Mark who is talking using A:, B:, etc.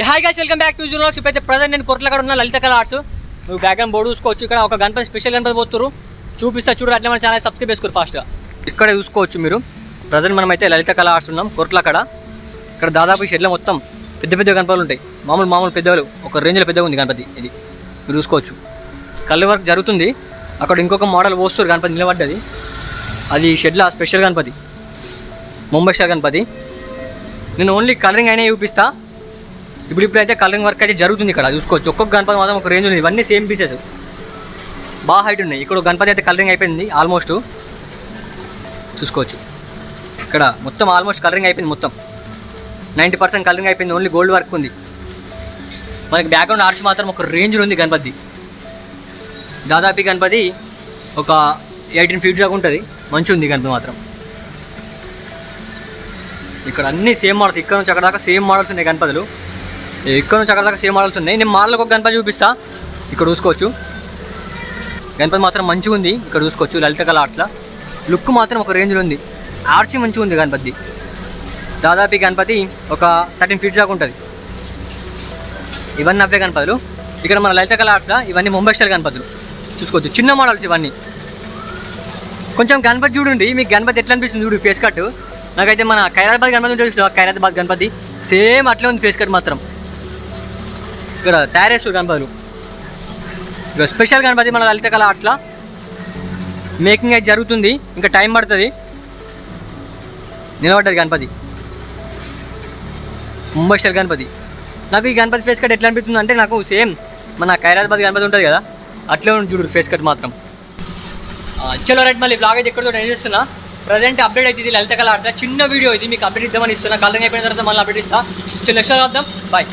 A: Hi guys, welcome back to junior. ఇప్పుడైతే present నేను కొట్లకాడ ఉన్న లలిత కళ ఆర్ట్స్. నువ్వు బ్యాక్గ్రౌండ్ బోర్డు చూసుకోవచ్చు. ఇక్కడ ఒక గణపతి స్పెషల్ గణపతి పోతున్నారు, చూపిస్తా చూడరు. అట్లా మన ఛానల్ సబ్స్క్రైబ్ చేసుకోరు ఫాస్ట్గా. ఇక్కడ చూసుకోవచ్చు మీరు. ప్రజెంట్ మనమైతే లలిత కళ ఆర్ట్స్ ఉన్నాం కొట్లకాడ. ఇక్కడ దాదాపు ఈ షెడ్లో మొత్తం పెద్ద పెద్ద గణపతులు ఉంటాయి. మామూలు పెద్దలు ఒక రేంజ్లో పెద్దగా ఉంది గణపతి. ఇది మీరు చూసుకోవచ్చు. కళ్ళు వర్క్ జరుగుతుంది. అక్కడ ఇంకొక మోడల్ పోస్తారు గణపతి నిలబడ్డది. అది షెడ్లో స్పెషల్ గణపతి, ముంబై స్టార్ గణపతి. నేను ఓన్లీ కలరింగ్ అయినా చూపిస్తా. ఇప్పుడైతే కలరింగ్ వర్క్ అయితే జరుగుతుంది. ఇక్కడ చూసుకోవచ్చు. ఒక్కొక్క గణపతి మాత్రం ఒక రేంజ్ ఉంది. ఇవన్నీ సేమ్ పీసెస్, బాగా హైట్ ఉన్నాయి. ఇక్కడ గణపతి అయితే కలరింగ్ అయిపోయింది ఆల్మోస్ట్, చూసుకోవచ్చు. ఇక్కడ మొత్తం ఆల్మోస్ట్ కలరింగ్ అయిపోయింది. మొత్తం 90% కలరింగ్ అయిపోయింది. ఓన్లీ గోల్డ్ వర్క్ ఉంది. మనకి బ్యాక్గ్రౌండ్ ఆర్చ్ మాత్రం ఒక రేంజ్ ఉంది గణపతి. దాదాపు గణపతి ఒక 18 feet దాకా ఉంటుంది. మంచిగా ఉంది గణపతి మాత్రం. ఇక్కడ అన్నీ సేమ్ మోడల్స్. ఇక్కడ నుంచి అక్కడ దాకా సేమ్ మోడల్స్ ఉన్నాయి గణపతులు. ఇక్కడ నుంచి అక్కడ దాకా సేమ్ మోడల్స్ ఉన్నాయి. నేను మోడల్కి ఒక గణపతి చూపిస్తా. ఇక్కడ చూసుకోవచ్చు. గణపతి మాత్రం మంచిగా ఉంది. ఇక్కడ చూసుకోవచ్చు. లలిత కళ ఆర్ట్స్లో లుక్ మాత్రం ఒక రేంజ్లో ఉంది. ఆర్చ్ మంచిగా ఉంది గణపతి. దాదాపు గణపతి ఒక 13 feet దాకా ఉంటుంది. ఇవన్నీ అవే గణపతులు. ఇక్కడ మన లలిత కళ ఆర్ట్స్లో ఇవన్నీ ముంబై స్టైల్ గణపతులు చూసుకోవచ్చు. చిన్న మోడల్స్ ఇవన్నీ. కొంచెం గణపతి చూడండి, మీకు గణపతి ఎట్లా అనిపిస్తుంది చూడు. ఫేస్ కట్ నాకైతే మన ఖైరాబాద్ గణపతి ఉంటుంది. ఖైరాబాద్ గణపతి సేమ్ అట్లే ఉంది ఫేస్ కట్ మాత్రం. ఇక్కడ తయారు చేస్తారు గణపతులు. ఇక స్పెషల్ గణపతి మన లలిత కళ ఆర్ట్స్లో మేకింగ్ అయితే జరుగుతుంది. ఇంకా టైం పడుతుంది. నిలబడ్డది గణపతి, ముంబై స్టైల్ గణపతి. నాకు ఈ గణపతి ఫేస్ కట్ ఎట్లా అనిపిస్తుంది అంటే, నాకు సేమ్ మన ఖైరాబాద్ గణపతి ఉంటుంది కదా, అట్లే ఉంది చూడు ఫేస్ కట్ మాత్రం. చలో రైట్, మళ్ళీ బ్లాగ్ అయితే ఎక్కడితో ఎండ్ చేస్తున్నా. ప్రజెంట్ అప్డేట్ అయితే ఇది లలిత కళ ఆర్ట్స్ చిన్న వీడియో. ఇది మీకు అప్డేట్ ఇద్దామని ఇస్తున్నా. కలరింగ్ అయిపోయిన తర్వాత మళ్ళీ అప్డేట్ ఇస్తా. చలో నెక్స్ట్ వద్దాం. బాయ్.